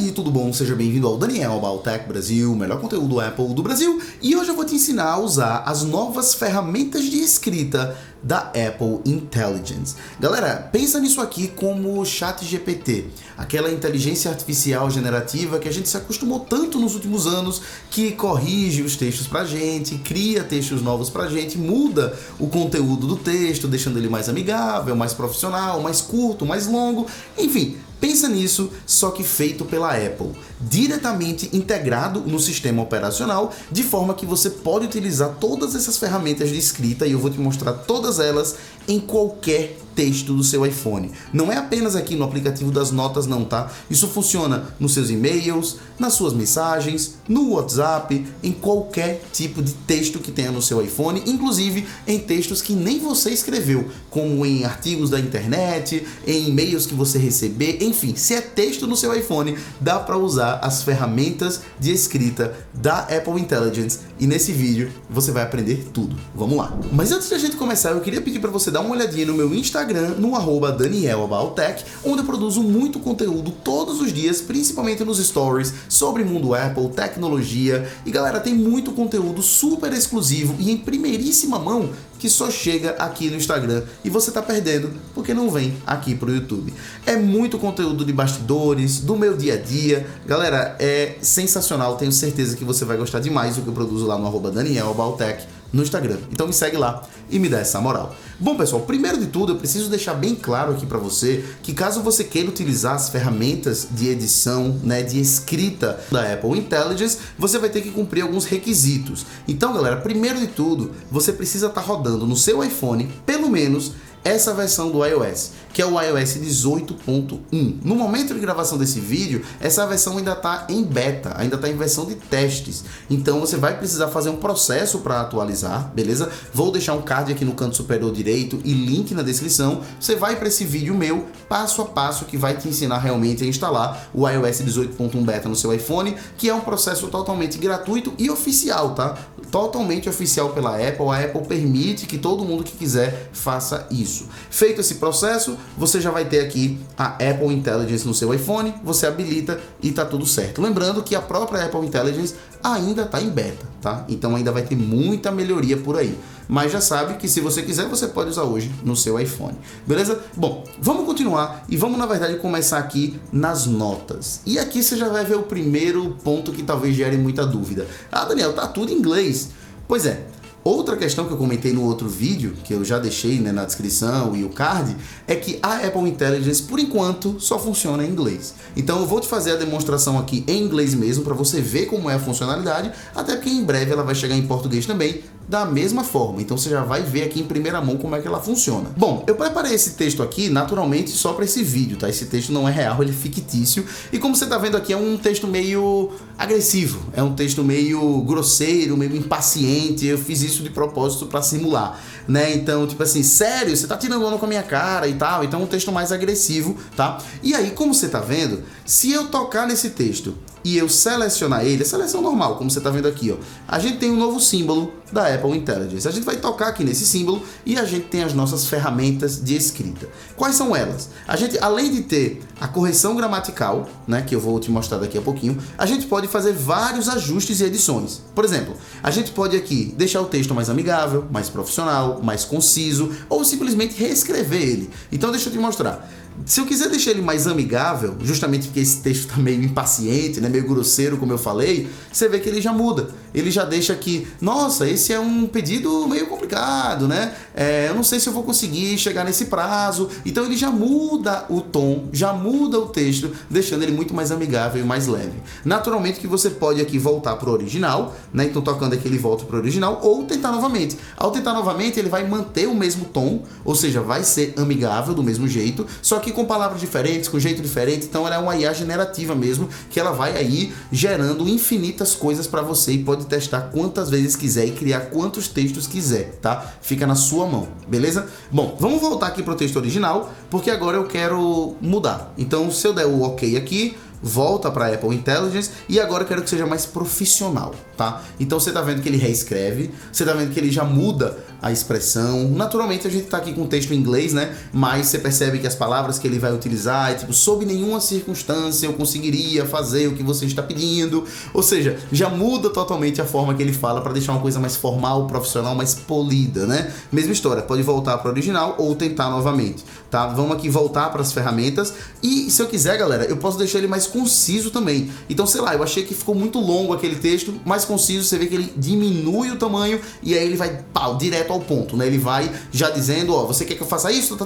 aí, tudo bom? Seja bem-vindo ao Daniel About Tech Brasil, o melhor conteúdo Apple do Brasil, e hoje eu vou te ensinar a usar as novas ferramentas de escrita da Apple Intelligence. Galera, pensa nisso aqui como o ChatGPT, aquela inteligência artificial generativa que a gente se acostumou tanto nos últimos anos, que corrige os textos pra gente, cria textos novos pra gente, muda o conteúdo do texto, deixando ele mais amigável, mais profissional, mais curto, mais longo, enfim. Pensa nisso, só que feito pela Apple, diretamente integrado no sistema operacional, de forma que você pode utilizar todas essas ferramentas de escrita, e eu vou te mostrar todas elas em qualquer texto do seu iPhone. Não é apenas aqui no aplicativo das notas não, tá? Isso funciona nos seus e-mails, nas suas mensagens, no WhatsApp, em qualquer tipo de texto que tenha no seu iPhone, inclusive em textos que nem você escreveu, como em artigos da internet, em e-mails que você receber, enfim, se é texto no seu iPhone, dá para usar as ferramentas de escrita da Apple Intelligence, e nesse vídeo você vai aprender tudo. Vamos lá! Mas antes de a gente começar, eu queria pedir para você dar uma olhadinha no meu Instagram, no @DanielAboutTech, onde eu produzo muito conteúdo todos os dias, principalmente nos stories, sobre mundo Apple, tecnologia, e galera, tem muito conteúdo super exclusivo e em primeiríssima mão que só chega aqui no Instagram, e você tá perdendo porque não vem aqui pro YouTube. É muito conteúdo de bastidores, do meu dia a dia, galera, é sensacional, tenho certeza que você vai gostar demais do que eu produzo lá no @DanielAboutTech no Instagram. Então me segue lá e me dá essa moral. Bom, pessoal, primeiro de tudo, eu preciso deixar bem claro aqui para você que caso você queira utilizar as ferramentas de edição, de escrita da Apple Intelligence, você vai ter que cumprir alguns requisitos. Então, galera, primeiro de tudo, você precisa estar rodando no seu iPhone, pelo menos, essa versão do iOS, que é o iOS 18.1. No momento de gravação desse vídeo, essa versão ainda está em beta, ainda está em versão de testes. Então você vai precisar fazer um processo para atualizar, beleza? Vou deixar um card aqui no canto superior direito e link na descrição. Você vai para esse vídeo meu, passo a passo, que vai te ensinar realmente a instalar o iOS 18.1 beta no seu iPhone, que é um processo totalmente gratuito e oficial, tá? Totalmente oficial pela Apple. A Apple permite que todo mundo que quiser faça isso. Feito esse processo, você já vai ter aqui a Apple Intelligence no seu iPhone, você habilita e tá tudo certo. Lembrando que a própria Apple Intelligence ainda está em beta, tá? Então ainda vai ter muita melhoria por aí. Mas já sabe que se você quiser, você pode usar hoje no seu iPhone, beleza? Bom, vamos continuar e vamos, na verdade, começar aqui nas notas. E aqui você já vai ver o primeiro ponto que talvez gere muita dúvida. Ah, Daniel, tá tudo em inglês. Pois é. Outra questão que eu comentei no outro vídeo, que eu já deixei na descrição e o card, é que a Apple Intelligence, por enquanto, só funciona em inglês. Então eu vou te fazer a demonstração aqui em inglês mesmo, para você ver como é a funcionalidade, até porque em breve ela vai chegar em português também, da mesma forma. Então você já vai ver aqui em primeira mão como é que ela funciona. Bom, eu preparei esse texto aqui naturalmente só para esse vídeo, tá? Esse texto não é real, ele é fictício. E como você tá vendo aqui, é um texto meio agressivo, é um texto meio grosseiro, meio impaciente. Eu fiz isso de propósito para simular, né? Então, tipo assim, sério, você tá tirando onda com a minha cara e tal. Então é um texto mais agressivo, tá? E aí, como você tá vendo, se eu tocar nesse texto e eu selecionar ele, a seleção normal, como você está vendo aqui, ó, a gente tem um novo símbolo da Apple Intelligence. A gente vai tocar aqui nesse símbolo e a gente tem as nossas ferramentas de escrita. Quais são elas? A gente, além de ter a correção gramatical, né, que eu vou te mostrar daqui a pouquinho, a gente pode fazer vários ajustes e edições. Por exemplo, a gente pode aqui deixar o texto mais amigável, mais profissional, mais conciso, ou simplesmente reescrever ele. Então deixa eu te mostrar. Se eu quiser deixar ele mais amigável, justamente porque esse texto está meio impaciente, né, meio grosseiro, como eu falei, você vê que ele já muda. Ele já deixa aqui, nossa, esse é um pedido meio complicado, né? Eu não sei se eu vou conseguir chegar nesse prazo. Então ele já muda o tom, já muda o texto, deixando ele muito mais amigável e mais leve. Naturalmente que você pode aqui voltar para o original, né? Então tocando aqui ele volta para o original, ou tentar novamente. Ao tentar novamente, ele vai manter o mesmo tom, ou seja, vai ser amigável do mesmo jeito, só que com palavras diferentes, com jeito diferente. Então ela é uma IA generativa mesmo, que ela vai aí gerando infinitas coisas para você e pode testar quantas vezes quiser e criar quantos textos quiser, tá? Fica na sua mão, beleza? Bom, vamos voltar aqui pro texto original, porque agora eu quero mudar. Então se eu der o OK aqui, volta para a Apple Intelligence e agora eu quero que seja mais profissional, tá? Então você tá vendo que ele reescreve, você tá vendo que ele já muda a expressão. Naturalmente a gente tá aqui com o texto em inglês, né? Mas você percebe que as palavras que ele vai utilizar é tipo, sob nenhuma circunstância eu conseguiria fazer o que você está pedindo. Ou seja, já muda totalmente a forma que ele fala para deixar uma coisa mais formal, profissional, mais polida, né? Mesma história, pode voltar para o original ou tentar novamente, tá? Vamos aqui voltar para as ferramentas e se eu quiser, galera, eu posso deixar ele mais conciso também. Então, sei lá, eu achei que ficou muito longo aquele texto, mais conciso, você vê que ele diminui o tamanho e aí ele vai, pau, direto ao ponto, né? Ele vai já dizendo, ó, você quer que eu faça isso?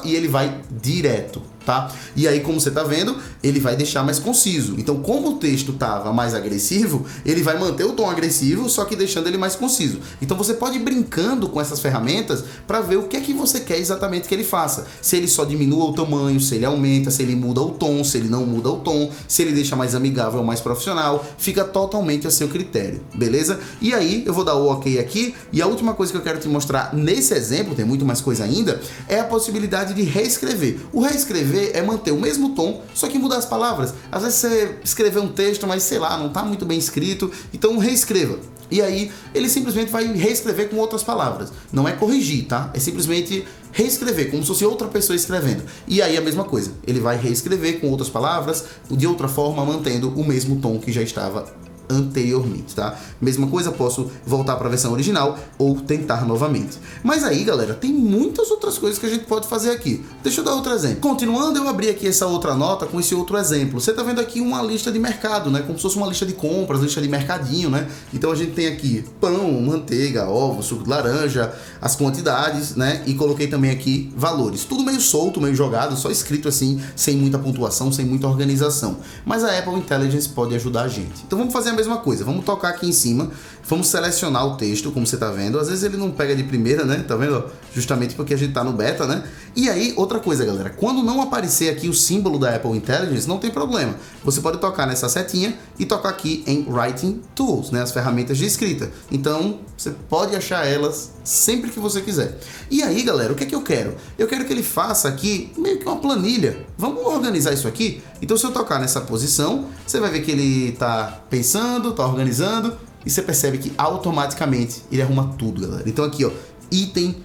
E ele vai direto, tá? E aí, como você tá vendo, ele vai deixar mais conciso. Então, como o texto tava mais agressivo, ele vai manter o tom agressivo, só que deixando ele mais conciso. Então, você pode ir brincando com essas ferramentas para ver o que é que você quer exatamente que ele faça. Se ele só diminua o tamanho, se ele aumenta, se ele muda o tom, se ele não muda o tom, se ele deixa mais amigável ou mais profissional, fica totalmente a seu critério, beleza? E aí, eu vou dar o ok aqui, e a última coisa que eu quero te mostrar nesse exemplo, tem muito mais coisa ainda, é a possibilidade de reescrever. O reescrever é manter o mesmo tom, só que mudar as palavras. Às vezes você escreveu um texto, mas sei lá, não tá muito bem escrito, então reescreva. E aí, ele simplesmente vai reescrever com outras palavras. Não é corrigir, tá? É simplesmente reescrever, como se fosse outra pessoa escrevendo. E aí a mesma coisa, ele vai reescrever com outras palavras, de outra forma, mantendo o mesmo tom que já estava anteriormente, tá? Mesma coisa, posso voltar para a versão original ou tentar novamente. Mas aí, galera, tem muitas outras coisas que a gente pode fazer aqui. Deixa eu dar outro exemplo. Continuando, eu abri aqui essa outra nota com esse outro exemplo. Você tá vendo aqui uma lista de mercado, né? Como se fosse uma lista de compras, lista de mercadinho, né? Então a gente tem aqui pão, manteiga, ovo, suco de laranja, as quantidades, né? E coloquei também aqui valores. Tudo meio solto, meio jogado, só escrito assim, sem muita pontuação, sem muita organização. Mas a Apple Intelligence pode ajudar a gente. Então vamos fazer a mesma coisa. Vamos tocar aqui em cima, vamos selecionar o texto, como você tá vendo. Às vezes ele não pega de primeira, né? Tá vendo? Justamente porque a gente tá no beta, né? E aí, outra coisa, galera. Quando não aparecer aqui o símbolo da Apple Intelligence, não tem problema. Você pode tocar nessa setinha e tocar aqui em Writing Tools, né? As ferramentas de escrita. Então, você pode achar elas sempre que você quiser. E aí, galera, o que é que eu quero? Eu quero que ele faça aqui meio que uma planilha. Vamos organizar isso aqui? Então, se eu tocar nessa posição, você vai ver que ele tá pensando, tá organizando, e você percebe que automaticamente ele arruma tudo, galera. Então aqui, ó, item,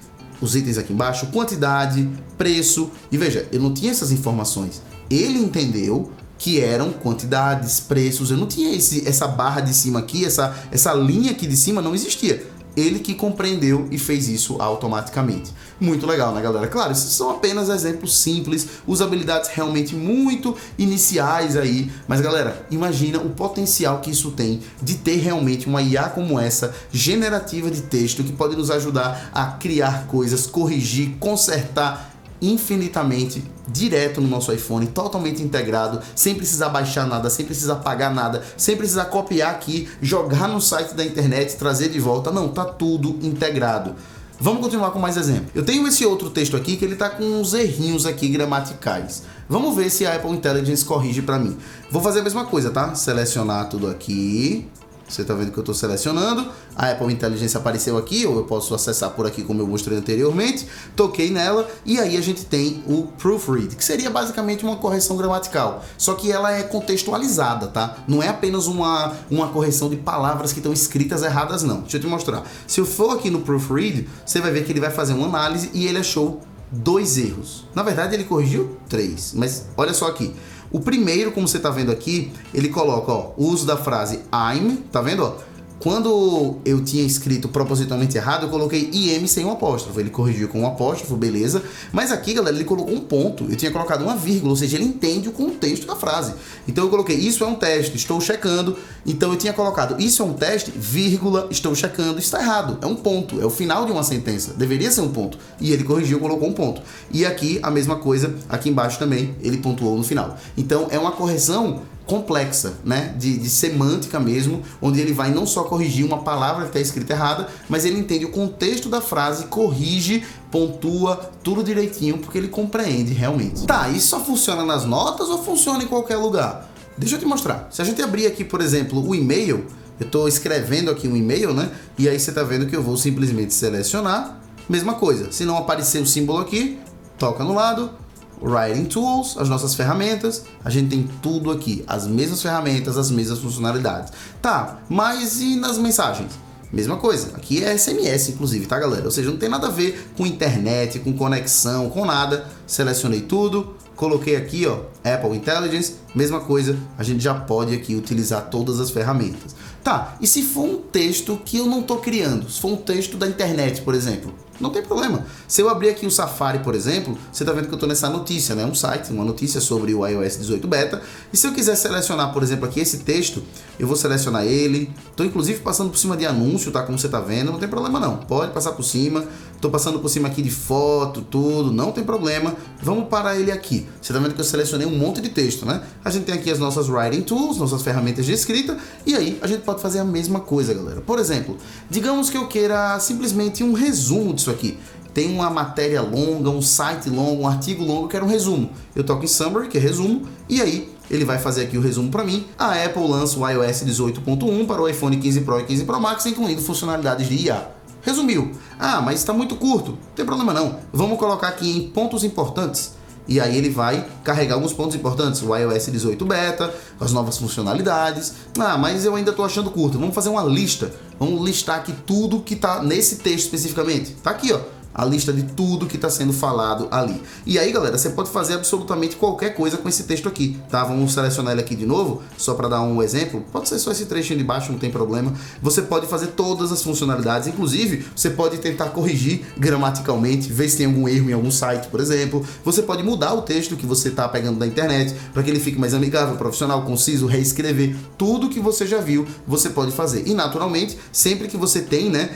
os itens aqui embaixo, quantidade, preço, e veja, eu não tinha essas informações. Ele entendeu que eram quantidades, preços, eu não tinha essa barra de cima aqui, essa linha aqui de cima não existia. Ele que compreendeu e fez isso automaticamente. Muito legal, né, galera? Claro, esses são apenas exemplos simples, usabilidades realmente muito iniciais aí. Mas, galera, imagina o potencial que isso tem de ter realmente uma IA como essa, generativa de texto, que pode nos ajudar a criar coisas, corrigir, consertar infinitamente direto no nosso iPhone, totalmente integrado, sem precisar baixar nada, sem precisar apagar nada, sem precisar copiar aqui, jogar no site da internet, trazer de volta. Não, tá tudo integrado. Vamos continuar com mais exemplo. Eu tenho esse outro texto aqui que ele tá com uns errinhos aqui gramaticais. Vamos ver se a Apple Intelligence corrige para mim. Vou fazer a mesma coisa, tá? Selecionar tudo aqui. Você tá vendo que eu estou selecionando, a Apple Intelligence apareceu aqui, ou eu posso acessar por aqui como eu mostrei anteriormente, toquei nela e aí a gente tem o Proofread, que seria basicamente uma correção gramatical, só que ela é contextualizada, tá? Não é apenas uma correção de palavras que estão escritas erradas, não. Deixa eu te mostrar. Se eu for aqui no Proofread, você vai ver que ele vai fazer uma análise e ele achou 2 erros. Na verdade, ele corrigiu 3, mas olha só aqui. O primeiro, como você tá vendo aqui, ele coloca, ó, o uso da frase I'm, tá vendo, ó? Quando eu tinha escrito propositalmente errado, eu coloquei IM sem um apóstrofo. Ele corrigiu com um apóstrofo, beleza. Mas aqui, galera, ele colocou um ponto. Eu tinha colocado uma vírgula, ou seja, ele entende o contexto da frase. Então eu coloquei, isso é um teste, estou checando. Então eu tinha colocado, isso é um teste, vírgula, estou checando. Está errado, é um ponto, é o final de uma sentença. Deveria ser um ponto. E ele corrigiu, colocou um ponto. E aqui, a mesma coisa, aqui embaixo também, ele pontuou no final. Então é uma correção complexa, né, de semântica mesmo, onde ele vai não só corrigir uma palavra que está escrita errada, mas ele entende o contexto da frase, corrige, pontua, tudo direitinho, porque ele compreende realmente. Tá, isso só funciona nas notas ou funciona em qualquer lugar? Deixa eu te mostrar. Se a gente abrir aqui, por exemplo, o e-mail, eu estou escrevendo aqui um e-mail, né, e aí você está vendo que eu vou simplesmente selecionar, mesma coisa, se não aparecer o símbolo aqui, toca no lado, Writing Tools, as nossas ferramentas, a gente tem tudo aqui, as mesmas ferramentas, as mesmas funcionalidades. Tá, mas e nas mensagens? mesma coisa. Aqui é SMS, inclusive, tá, galera? Ou seja, não tem nada a ver com internet, com conexão, com nada. Selecionei tudo, coloquei aqui, ó, Apple Intelligence, mesma coisa, a gente já pode aqui utilizar todas as ferramentas. Tá, e se for um texto que eu não tô criando? Se for um texto da internet, por exemplo, não tem problema. Se eu abrir aqui o Safari, por exemplo, você tá vendo que eu tô nessa notícia, né? Um site, uma notícia sobre o iOS 18 Beta. E se eu quiser selecionar, por exemplo, aqui esse texto, eu vou selecionar ele. Tô inclusive passando por cima de anúncio, tá? Como você tá vendo, não tem problema não. Pode passar por cima. Tô passando por cima aqui de foto, tudo, não tem problema. Vamos parar ele aqui. Você tá vendo que eu selecionei um monte de texto, né? A gente tem aqui as nossas Writing Tools, nossas ferramentas de escrita, e aí a gente pode fazer a mesma coisa, galera. Por exemplo, digamos que eu queira simplesmente um resumo disso aqui. Tem uma matéria longa, um site longo, um artigo longo, eu quero um resumo. Eu toco em Summary, que é resumo, e aí ele vai fazer aqui o resumo para mim. A Apple lança o iOS 18.1 para o iPhone 15 Pro e 15 Pro Max, incluindo funcionalidades de IA. Resumiu. Ah, mas está muito curto. Não tem problema não. Vamos colocar aqui em pontos importantes. E aí ele vai carregar alguns pontos importantes. O iOS 18 Beta, as novas funcionalidades. Ah, mas eu ainda estou achando curto. Vamos fazer uma lista. Vamos listar aqui tudo que está nesse texto especificamente. Tá aqui, ó. A lista de tudo que está sendo falado ali. E aí, galera, você pode fazer absolutamente qualquer coisa com esse texto aqui, tá? Vamos selecionar ele aqui de novo, só para dar um exemplo. Pode ser só esse trechinho de baixo, não tem problema. Você pode fazer todas as funcionalidades, inclusive, você pode tentar corrigir gramaticalmente, ver se tem algum erro em algum site, por exemplo. Você pode mudar o texto que você está pegando da internet, para que ele fique mais amigável, profissional, conciso, reescrever. Tudo que você já viu, você pode fazer. E, naturalmente, sempre que você tem, né,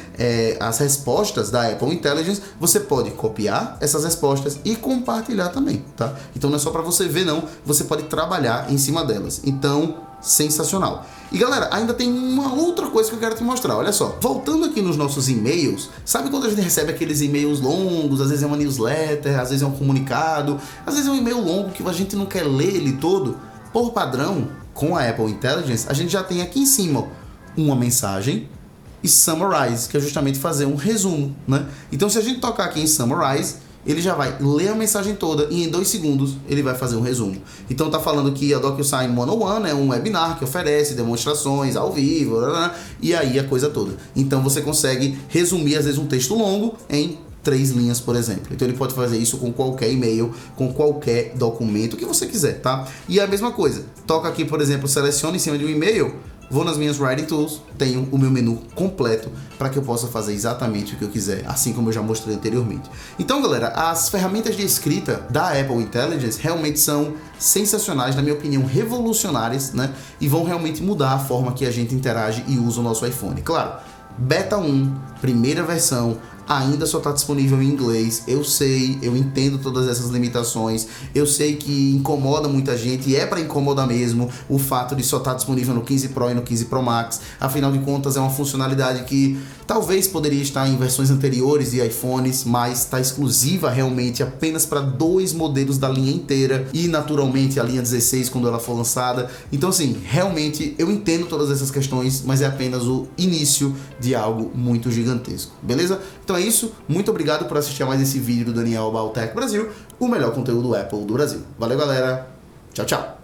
as respostas da Apple Intelligence, você pode copiar essas respostas e compartilhar também, tá? Então não é só para você ver, não. Você pode trabalhar em cima delas. Então, sensacional. E galera, ainda tem uma outra coisa que eu quero te mostrar, olha só. Voltando aqui nos nossos e-mails, sabe quando a gente recebe aqueles e-mails longos, às vezes é uma newsletter, às vezes é um comunicado, às vezes é um e-mail longo que a gente não quer ler ele todo? Por padrão, com a Apple Intelligence, a gente já tem aqui em cima uma mensagem e Summarize, que é justamente fazer um resumo, né? Então se a gente tocar aqui em Summarize, ele já vai ler a mensagem toda e em 2 segundos ele vai fazer um resumo. Então tá falando que a DocuSign 101 é um webinar que oferece demonstrações ao vivo, e aí a coisa toda. Então você consegue resumir às vezes um texto longo em 3 linhas, por exemplo. Então ele pode fazer isso com qualquer e-mail, com qualquer documento que você quiser, tá? E a mesma coisa, toca aqui, por exemplo, seleciona em cima de um e-mail, vou nas minhas Writing Tools, tenho o meu menu completo para que eu possa fazer exatamente o que eu quiser, assim como eu já mostrei anteriormente. Então, galera, as ferramentas de escrita da Apple Intelligence realmente são sensacionais, na minha opinião, revolucionárias, né? E vão realmente mudar a forma que a gente interage e usa o nosso iPhone. Claro, Beta 1, primeira versão, ainda só está disponível em inglês. Eu sei, eu entendo todas essas limitações, eu sei que incomoda muita gente e é para incomodar mesmo o fato de só estar disponível no 15 Pro e no 15 Pro Max. Afinal de contas, é uma funcionalidade que talvez poderia estar em versões anteriores de iPhones, mas está exclusiva realmente apenas para 2 modelos da linha inteira e naturalmente a linha 16 quando ela for lançada. Então assim, realmente eu entendo todas essas questões, mas é apenas o início de algo muito gigantesco, beleza? Então é isso, muito obrigado por assistir a mais esse vídeo do Daniel About Tech Brasil, o melhor conteúdo Apple do Brasil. Valeu, galera, tchau, tchau!